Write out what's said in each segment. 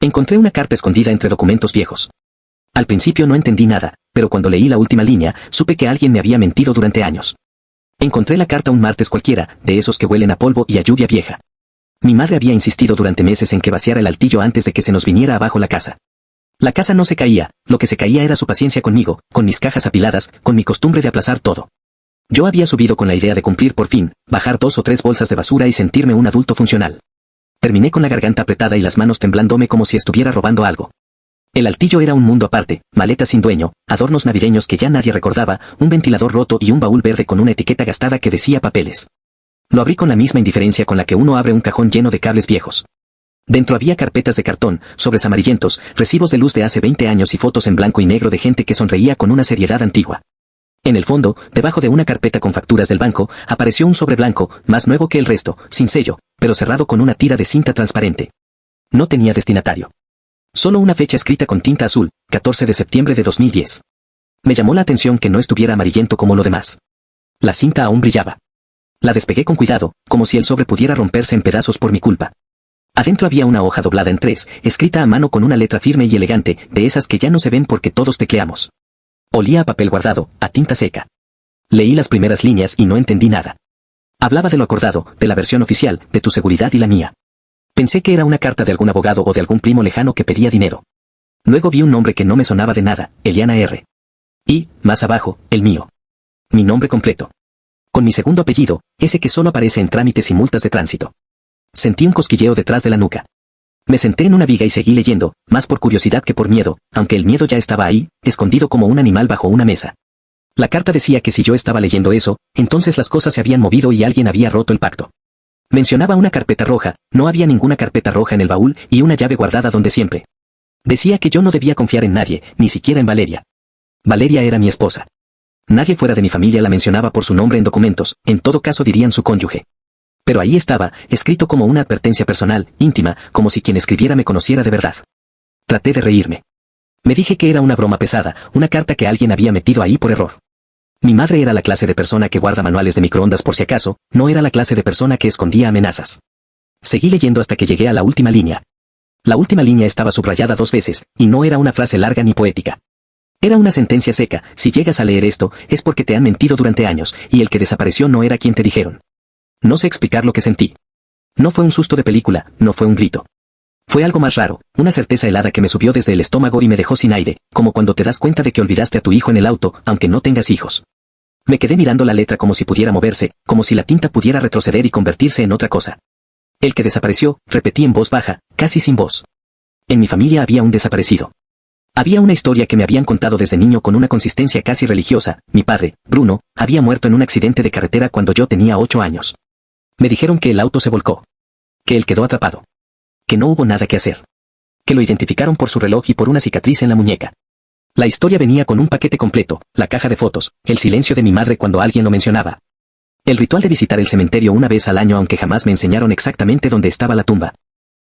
Encontré una carta escondida entre documentos viejos. Al principio no entendí nada, pero cuando leí la última línea, supe que alguien me había mentido durante años. Encontré la carta un martes cualquiera, de esos que huelen a polvo y a lluvia vieja. Mi madre había insistido durante meses en que vaciara el altillo antes de que se nos viniera abajo la casa. La casa no se caía, lo que se caía era su paciencia conmigo, con mis cajas apiladas, con mi costumbre de aplazar todo. Yo había subido con la idea de cumplir por fin, bajar 2 o 3 bolsas de basura y sentirme un adulto funcional. Terminé con la garganta apretada y las manos temblándome como si estuviera robando algo. El altillo era un mundo aparte, maletas sin dueño, adornos navideños que ya nadie recordaba, un ventilador roto y un baúl verde con una etiqueta gastada que decía papeles. Lo abrí con la misma indiferencia con la que uno abre un cajón lleno de cables viejos. Dentro había carpetas de cartón, sobres amarillentos, recibos de luz de hace 20 años y fotos en blanco y negro de gente que sonreía con una seriedad antigua. En el fondo, debajo de una carpeta con facturas del banco, apareció un sobre blanco, más nuevo que el resto, sin sello, pero cerrado con una tira de cinta transparente. No tenía destinatario. Solo una fecha escrita con tinta azul, 14 de septiembre de 2010. Me llamó la atención que no estuviera amarillento como lo demás. La cinta aún brillaba. La despegué con cuidado, como si el sobre pudiera romperse en pedazos por mi culpa. Adentro había una hoja doblada en 3, escrita a mano con una letra firme y elegante, de esas que ya no se ven porque todos tecleamos. Olía a papel guardado, a tinta seca. Leí las primeras líneas y no entendí nada. Hablaba de lo acordado, de la versión oficial, de tu seguridad y la mía. Pensé que era una carta de algún abogado o de algún primo lejano que pedía dinero. Luego vi un nombre que no me sonaba de nada, Eliana R. Y, más abajo, el mío. Mi nombre completo. Con mi segundo apellido, ese que solo aparece en trámites y multas de tránsito. Sentí un cosquilleo detrás de la nuca. Me senté en una viga y seguí leyendo, más por curiosidad que por miedo, aunque el miedo ya estaba ahí, escondido como un animal bajo una mesa. La carta decía que si yo estaba leyendo eso, entonces las cosas se habían movido y alguien había roto el pacto. Mencionaba una carpeta roja, no había ninguna carpeta roja en el baúl y una llave guardada donde siempre. Decía que yo no debía confiar en nadie, ni siquiera en Valeria. Valeria era mi esposa. Nadie fuera de mi familia la mencionaba por su nombre en documentos, en todo caso dirían su cónyuge. Pero ahí estaba, escrito como una advertencia personal, íntima, como si quien escribiera me conociera de verdad. Traté de reírme. Me dije que era una broma pesada, una carta que alguien había metido ahí por error. Mi madre era la clase de persona que guarda manuales de microondas por si acaso, no era la clase de persona que escondía amenazas. Seguí leyendo hasta que llegué a la última línea. La última línea estaba subrayada 2 veces, y no era una frase larga ni poética. Era una sentencia seca, si llegas a leer esto, es porque te han mentido durante años, y el que desapareció no era quien te dijeron. No sé explicar lo que sentí. No fue un susto de película, no fue un grito. Fue algo más raro, una certeza helada que me subió desde el estómago y me dejó sin aire, como cuando te das cuenta de que olvidaste a tu hijo en el auto, aunque no tengas hijos. Me quedé mirando la letra como si pudiera moverse, como si la tinta pudiera retroceder y convertirse en otra cosa. El que desapareció, repetí en voz baja, casi sin voz. En mi familia había un desaparecido. Había una historia que me habían contado desde niño con una consistencia casi religiosa. Mi padre, Bruno, había muerto en un accidente de carretera cuando yo tenía 8 años. Me dijeron que el auto se volcó. Que él quedó atrapado. Que no hubo nada que hacer. Que lo identificaron por su reloj y por una cicatriz en la muñeca. La historia venía con un paquete completo, la caja de fotos, el silencio de mi madre cuando alguien lo mencionaba. El ritual de visitar el cementerio una vez al año aunque jamás me enseñaron exactamente dónde estaba la tumba.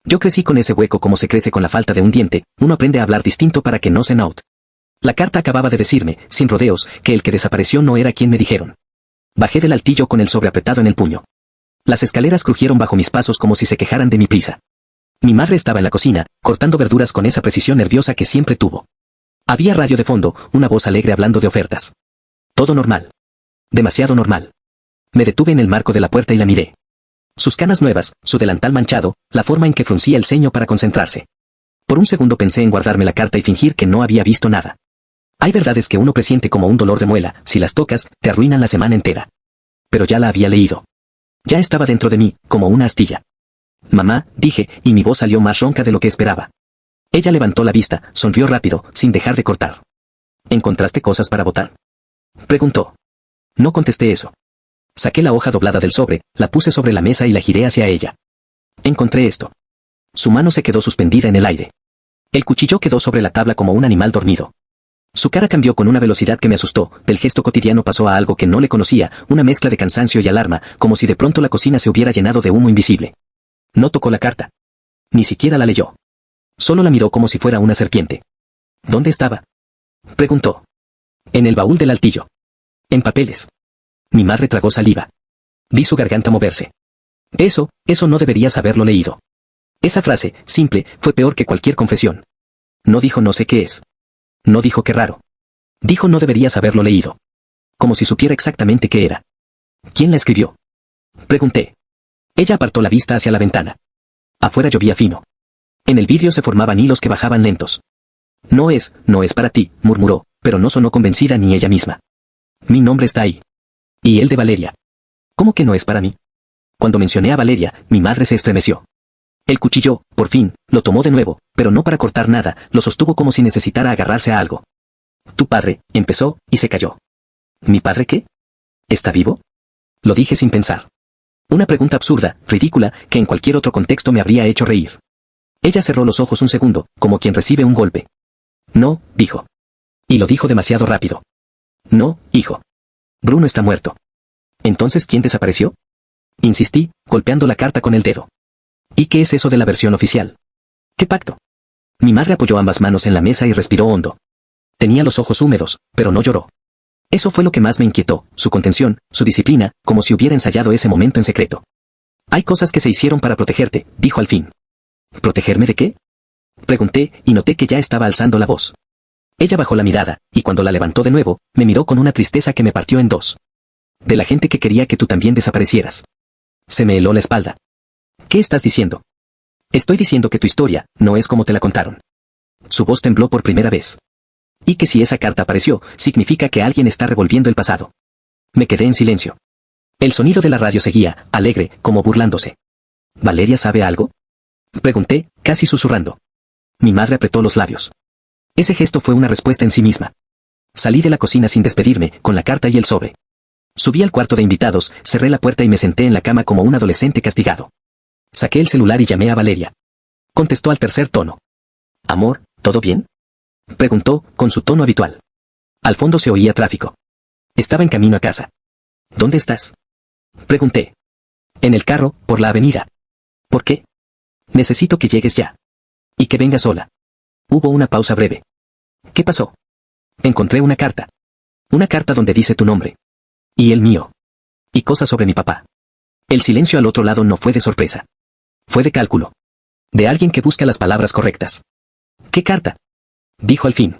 Yo crecí con ese hueco como se crece con la falta de un diente, uno aprende a hablar distinto para que no se note. La carta acababa de decirme, sin rodeos, que el que desapareció no era quien me dijeron. Bajé del altillo con el sobre apretado en el puño. Las escaleras crujieron bajo mis pasos como si se quejaran de mi prisa. Mi madre estaba en la cocina, cortando verduras con esa precisión nerviosa que siempre tuvo. Había radio de fondo, una voz alegre hablando de ofertas. Todo normal. Demasiado normal. Me detuve en el marco de la puerta y la miré. Sus canas nuevas, su delantal manchado, la forma en que fruncía el ceño para concentrarse. Por un segundo pensé en guardarme la carta y fingir que no había visto nada. Hay verdades que uno presiente como un dolor de muela, si las tocas, te arruinan la semana entera. Pero ya la había leído. Ya estaba dentro de mí, como una astilla. Mamá, dije, y mi voz salió más ronca de lo que esperaba. Ella levantó la vista, sonrió rápido, sin dejar de cortar. ¿Encontraste cosas para votar?, preguntó. No contesté eso. Saqué la hoja doblada del sobre, la puse sobre la mesa y la giré hacia ella. Encontré esto. Su mano se quedó suspendida en el aire. El cuchillo quedó sobre la tabla como un animal dormido. Su cara cambió con una velocidad que me asustó, del gesto cotidiano pasó a algo que no le conocía, una mezcla de cansancio y alarma, como si de pronto la cocina se hubiera llenado de humo invisible. No tocó la carta. Ni siquiera la leyó. Solo la miró como si fuera una serpiente. ¿Dónde estaba?, preguntó. En el baúl del altillo. En papeles. Mi madre tragó saliva. Vi su garganta moverse. Eso no deberías haberlo leído. Esa frase, simple, fue peor que cualquier confesión. No dijo no sé qué es. No dijo qué raro. Dijo no deberías haberlo leído. Como si supiera exactamente qué era. ¿Quién la escribió? Pregunté. Ella apartó la vista hacia la ventana. Afuera llovía fino. En el vidrio se formaban hilos que bajaban lentos. No es para ti, murmuró, pero no sonó convencida ni ella misma. Mi nombre está ahí. Y el de Valeria. ¿Cómo que no es para mí? Cuando mencioné a Valeria, mi madre se estremeció. El cuchillo, por fin, lo tomó de nuevo, pero no para cortar nada, lo sostuvo como si necesitara agarrarse a algo. Tu padre, empezó, y se calló. ¿Mi padre qué? ¿Está vivo? Lo dije sin pensar. Una pregunta absurda, ridícula, que en cualquier otro contexto me habría hecho reír. Ella cerró los ojos un segundo, como quien recibe un golpe. No, dijo. Y lo dijo demasiado rápido. No, hijo. Bruno está muerto. ¿Entonces quién desapareció? Insistí, golpeando la carta con el dedo. ¿Y qué es eso de la versión oficial? ¿Qué pacto? Mi madre apoyó ambas manos en la mesa y respiró hondo. Tenía los ojos húmedos, pero no lloró. Eso fue lo que más me inquietó, su contención, su disciplina, como si hubiera ensayado ese momento en secreto. Hay cosas que se hicieron para protegerte, dijo al fin. ¿Protegerme de qué? Pregunté, y noté que ya estaba alzando la voz. Ella bajó la mirada, y cuando la levantó de nuevo, me miró con una tristeza que me partió en dos. De la gente que quería que tú también desaparecieras. Se me heló la espalda. ¿Qué estás diciendo? Estoy diciendo que tu historia no es como te la contaron. Su voz tembló por primera vez. Y que si esa carta apareció, significa que alguien está revolviendo el pasado. Me quedé en silencio. El sonido de la radio seguía, alegre, como burlándose. ¿Valeria sabe algo? Pregunté, casi susurrando. Mi madre apretó los labios. Ese gesto fue una respuesta en sí misma. Salí de la cocina sin despedirme, con la carta y el sobre. Subí al cuarto de invitados, cerré la puerta y me senté en la cama como un adolescente castigado. Saqué el celular y llamé a Valeria. Contestó al tercer tono. Amor, ¿todo bien? Preguntó, con su tono habitual. Al fondo se oía tráfico. Estaba en camino a casa. ¿Dónde estás? Pregunté. En el carro, por la avenida. ¿Por qué? Necesito que llegues ya. Y que vengas sola. Hubo una pausa breve. ¿Qué pasó? Encontré una carta. Una carta donde dice tu nombre. Y el mío. Y cosas sobre mi papá. El silencio al otro lado no fue de sorpresa. Fue de cálculo. De alguien que busca las palabras correctas. ¿Qué carta? Dijo al fin.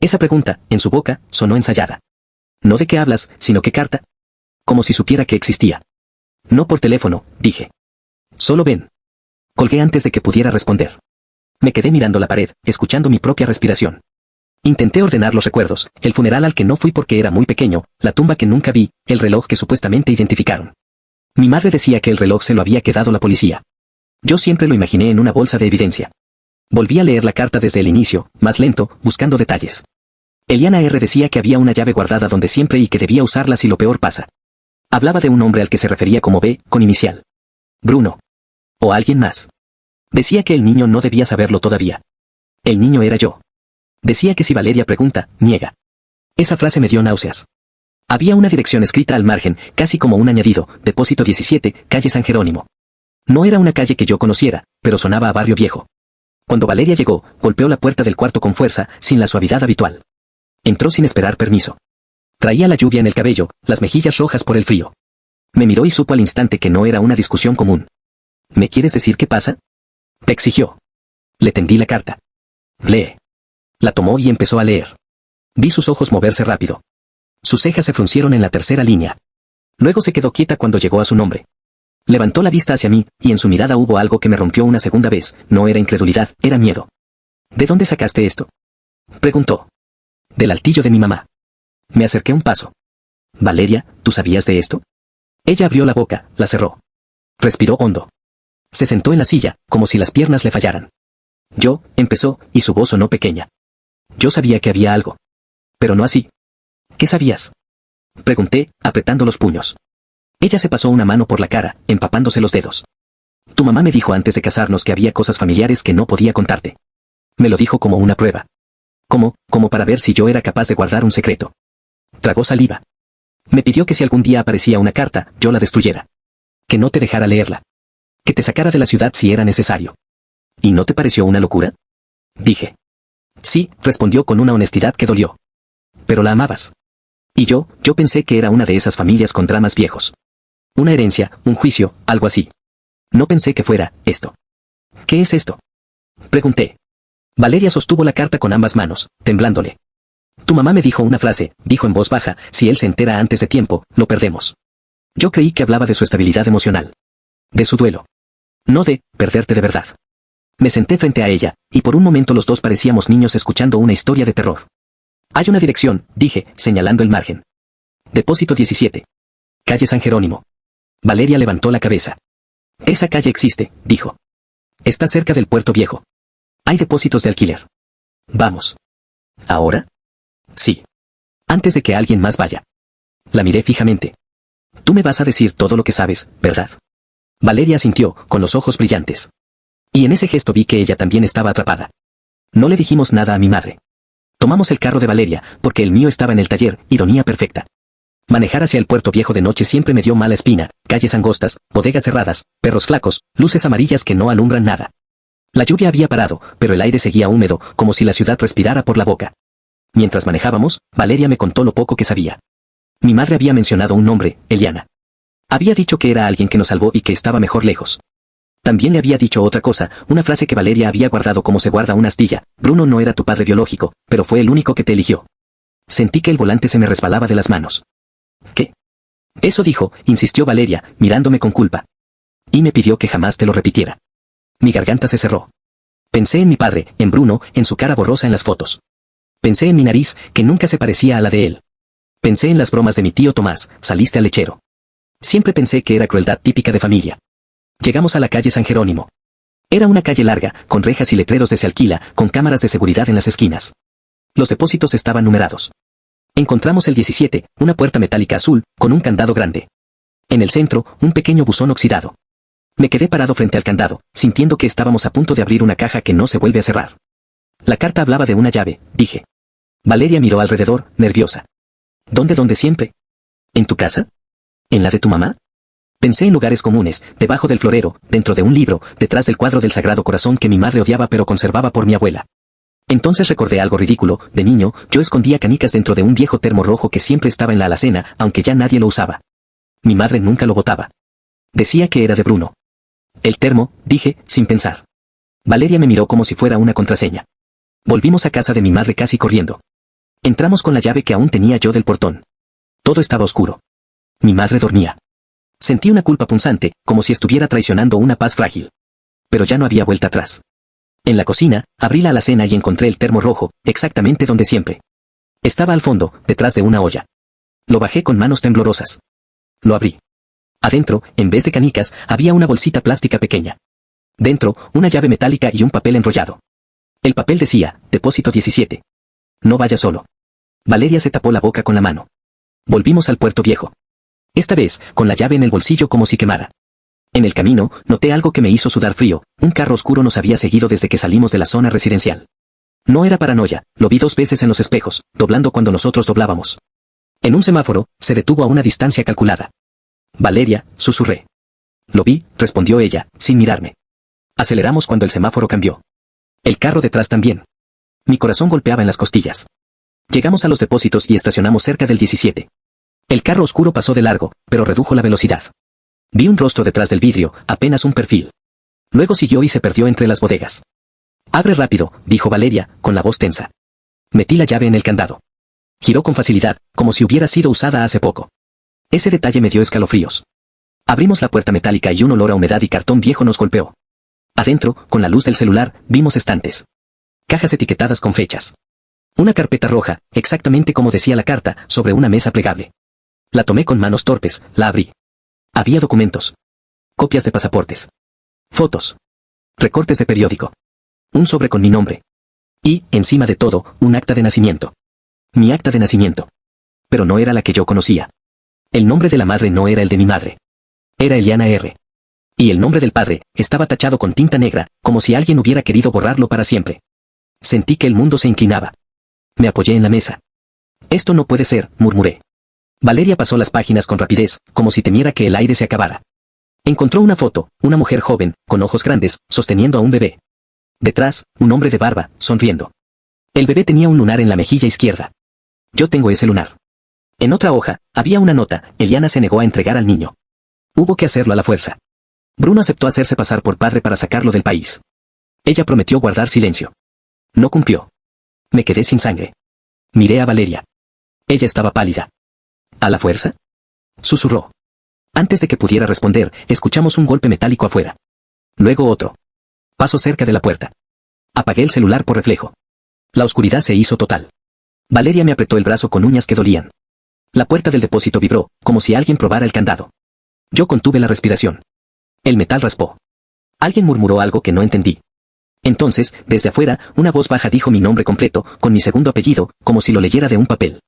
Esa pregunta, en su boca, sonó ensayada. No de qué hablas, sino qué carta. Como si supiera que existía. No por teléfono, dije. Solo ven. Colgué antes de que pudiera responder. Me quedé mirando la pared, escuchando mi propia respiración. Intenté ordenar los recuerdos, el funeral al que no fui porque era muy pequeño, la tumba que nunca vi, el reloj que supuestamente identificaron. Mi madre decía que el reloj se lo había quedado la policía. Yo siempre lo imaginé en una bolsa de evidencia. Volví a leer la carta desde el inicio, más lento, buscando detalles. Eliana R. decía que había una llave guardada donde siempre y que debía usarla si lo peor pasa. Hablaba de un hombre al que se refería como B, con inicial. Bruno. O alguien más. Decía que el niño no debía saberlo todavía. El niño era yo. Decía que si Valeria pregunta, niega. Esa frase me dio náuseas. Había una dirección escrita al margen, casi como un añadido, depósito 17, calle San Jerónimo. No era una calle que yo conociera, pero sonaba a barrio viejo. Cuando Valeria llegó, golpeó la puerta del cuarto con fuerza, sin la suavidad habitual. Entró sin esperar permiso. Traía la lluvia en el cabello, las mejillas rojas por el frío. Me miró y supo al instante que no era una discusión común. ¿Me quieres decir qué pasa? Exigió. Le tendí la carta. Lee. La tomó y empezó a leer. Vi sus ojos moverse rápido. Sus cejas se fruncieron en la tercera línea. Luego se quedó quieta cuando llegó a su nombre. Levantó la vista hacia mí, y en su mirada hubo algo que me rompió una segunda vez. No era incredulidad, era miedo. ¿De dónde sacaste esto? Preguntó. Del altillo de mi mamá. Me acerqué un paso. Valeria, ¿tú sabías de esto? Ella abrió la boca, la cerró. Respiró hondo. Se sentó en la silla, como si las piernas le fallaran. Yo, empezó, y su voz sonó pequeña. Yo sabía que había algo. Pero no así. ¿Qué sabías? Pregunté, apretando los puños. Ella se pasó una mano por la cara, empapándose los dedos. Tu mamá me dijo antes de casarnos que había cosas familiares que no podía contarte. Me lo dijo como una prueba. Como para ver si yo era capaz de guardar un secreto. Tragó saliva. Me pidió que si algún día aparecía una carta, yo la destruyera. Que no te dejara leerla. Que te sacara de la ciudad si era necesario. ¿Y no te pareció una locura? Dije. Sí, respondió con una honestidad que dolió. Pero la amabas. Y yo pensé que era una de esas familias con dramas viejos. Una herencia, un juicio, algo así. No pensé que fuera esto. ¿Qué es esto? Pregunté. Valeria sostuvo la carta con ambas manos, temblándole. Tu mamá me dijo una frase, dijo en voz baja, si él se entera antes de tiempo, lo perdemos. Yo creí que hablaba de su estabilidad emocional. De su duelo. No de perderte de verdad. Me senté frente a ella, y por un momento los dos parecíamos niños escuchando una historia de terror. Hay una dirección, dije, señalando el margen. Depósito 17. Calle San Jerónimo. Valeria levantó la cabeza. Esa calle existe, dijo. Está cerca del Puerto Viejo. Hay depósitos de alquiler. Vamos. ¿Ahora? Sí. Antes de que alguien más vaya. La miré fijamente. Tú me vas a decir todo lo que sabes, ¿verdad? Valeria asintió, con los ojos brillantes. Y en ese gesto vi que ella también estaba atrapada. No le dijimos nada a mi madre. Tomamos el carro de Valeria, porque el mío estaba en el taller, ironía perfecta. Manejar hacia el Puerto Viejo de noche siempre me dio mala espina, calles angostas, bodegas cerradas, perros flacos, luces amarillas que no alumbran nada. La lluvia había parado, pero el aire seguía húmedo, como si la ciudad respirara por la boca. Mientras manejábamos, Valeria me contó lo poco que sabía. Mi madre había mencionado un nombre, Eliana. Había dicho que era alguien que nos salvó y que estaba mejor lejos. También le había dicho otra cosa, una frase que Valeria había guardado como se guarda una astilla. Bruno no era tu padre biológico, pero fue el único que te eligió. Sentí que el volante se me resbalaba de las manos. ¿Qué? Eso dijo, insistió Valeria, mirándome con culpa. Y me pidió que jamás te lo repitiera. Mi garganta se cerró. Pensé en mi padre, en Bruno, en su cara borrosa en las fotos. Pensé en mi nariz, que nunca se parecía a la de él. Pensé en las bromas de mi tío Tomás, saliste al lechero. Siempre pensé que era crueldad típica de familia. Llegamos a la calle San Jerónimo. Era una calle larga, con rejas y letreros de se alquila, con cámaras de seguridad en las esquinas. Los depósitos estaban numerados. Encontramos el 17, una puerta metálica azul, con un candado grande. En el centro, un pequeño buzón oxidado. Me quedé parado frente al candado, sintiendo que estábamos a punto de abrir una caja que no se vuelve a cerrar. La carta hablaba de una llave, dije. Valeria miró alrededor, nerviosa. ¿Dónde siempre? ¿En tu casa? ¿En la de tu mamá? Pensé en lugares comunes, debajo del florero, dentro de un libro, detrás del cuadro del Sagrado Corazón que mi madre odiaba pero conservaba por mi abuela. Entonces recordé algo ridículo, de niño, yo escondía canicas dentro de un viejo termo rojo que siempre estaba en la alacena, aunque ya nadie lo usaba. Mi madre nunca lo botaba. Decía que era de Bruno. El termo, dije, sin pensar. Valeria me miró como si fuera una contraseña. Volvimos a casa de mi madre casi corriendo. Entramos con la llave que aún tenía yo del portón. Todo estaba oscuro. Mi madre dormía. Sentí una culpa punzante, como si estuviera traicionando una paz frágil. Pero ya no había vuelta atrás. En la cocina, abrí la alacena y encontré el termo rojo, exactamente donde siempre. Estaba al fondo, detrás de una olla. Lo bajé con manos temblorosas. Lo abrí. Adentro, en vez de canicas, había una bolsita plástica pequeña. Dentro, una llave metálica y un papel enrollado. El papel decía, depósito 17. No vaya solo. Valeria se tapó la boca con la mano. Volvimos al Puerto Viejo. Esta vez, con la llave en el bolsillo como si quemara. En el camino, noté algo que me hizo sudar frío, un carro oscuro nos había seguido desde que salimos de la zona residencial. No era paranoia, lo vi 2 veces en los espejos, doblando cuando nosotros doblábamos. En un semáforo, se detuvo a una distancia calculada. Valeria, susurré. Lo vi, respondió ella, sin mirarme. Aceleramos cuando el semáforo cambió. El carro detrás también. Mi corazón golpeaba en las costillas. Llegamos a los depósitos y estacionamos cerca del 17. El carro oscuro pasó de largo, pero redujo la velocidad. Vi un rostro detrás del vidrio, apenas un perfil. Luego siguió y se perdió entre las bodegas. Abre rápido, dijo Valeria, con la voz tensa. Metí la llave en el candado. Giró con facilidad, como si hubiera sido usada hace poco. Ese detalle me dio escalofríos. Abrimos la puerta metálica y un olor a humedad y cartón viejo nos golpeó. Adentro, con la luz del celular, vimos estantes. Cajas etiquetadas con fechas. Una carpeta roja, exactamente como decía la carta, sobre una mesa plegable. La tomé con manos torpes, la abrí. Había documentos. Copias de pasaportes. Fotos. Recortes de periódico. Un sobre con mi nombre. Y, encima de todo, un acta de nacimiento. Mi acta de nacimiento. Pero no era la que yo conocía. El nombre de la madre no era el de mi madre. Era Eliana R. Y el nombre del padre estaba tachado con tinta negra, como si alguien hubiera querido borrarlo para siempre. Sentí que el mundo se inclinaba. Me apoyé en la mesa. Esto no puede ser, murmuré. Valeria pasó las páginas con rapidez, como si temiera que el aire se acabara. Encontró una foto, una mujer joven, con ojos grandes, sosteniendo a un bebé. Detrás, un hombre de barba, sonriendo. El bebé tenía un lunar en la mejilla izquierda. Yo tengo ese lunar. En otra hoja, había una nota, Eliana se negó a entregar al niño. Hubo que hacerlo a la fuerza. Bruno aceptó hacerse pasar por padre para sacarlo del país. Ella prometió guardar silencio. No cumplió. Me quedé sin sangre. Miré a Valeria. Ella estaba pálida. ¿A la fuerza?, susurró. Antes de que pudiera responder, escuchamos un golpe metálico afuera. Luego otro. Paso cerca de la puerta. Apagué el celular por reflejo. La oscuridad se hizo total. Valeria me apretó el brazo con uñas que dolían. La puerta del depósito vibró, como si alguien probara el candado. Yo contuve la respiración. El metal raspó. Alguien murmuró algo que no entendí. Entonces, desde afuera, una voz baja dijo mi nombre completo, con mi segundo apellido, como si lo leyera de un papel.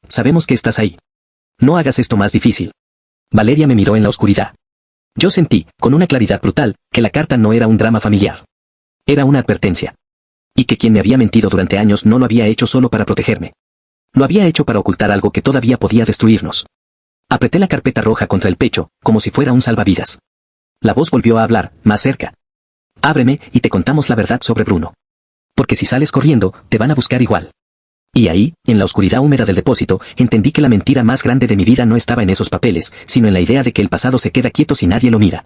Sabemos que estás ahí. No hagas esto más difícil. Valeria me miró en la oscuridad. Yo sentí, con una claridad brutal, que la carta no era un drama familiar. Era una advertencia. Y que quien me había mentido durante años no lo había hecho solo para protegerme. Lo había hecho para ocultar algo que todavía podía destruirnos. Apreté la carpeta roja contra el pecho, como si fuera un salvavidas. La voz volvió a hablar, más cerca. Ábreme y te contamos la verdad sobre Bruno. Porque si sales corriendo, te van a buscar igual. Y ahí, en la oscuridad húmeda del depósito, entendí que la mentira más grande de mi vida no estaba en esos papeles, sino en la idea de que el pasado se queda quieto si nadie lo mira.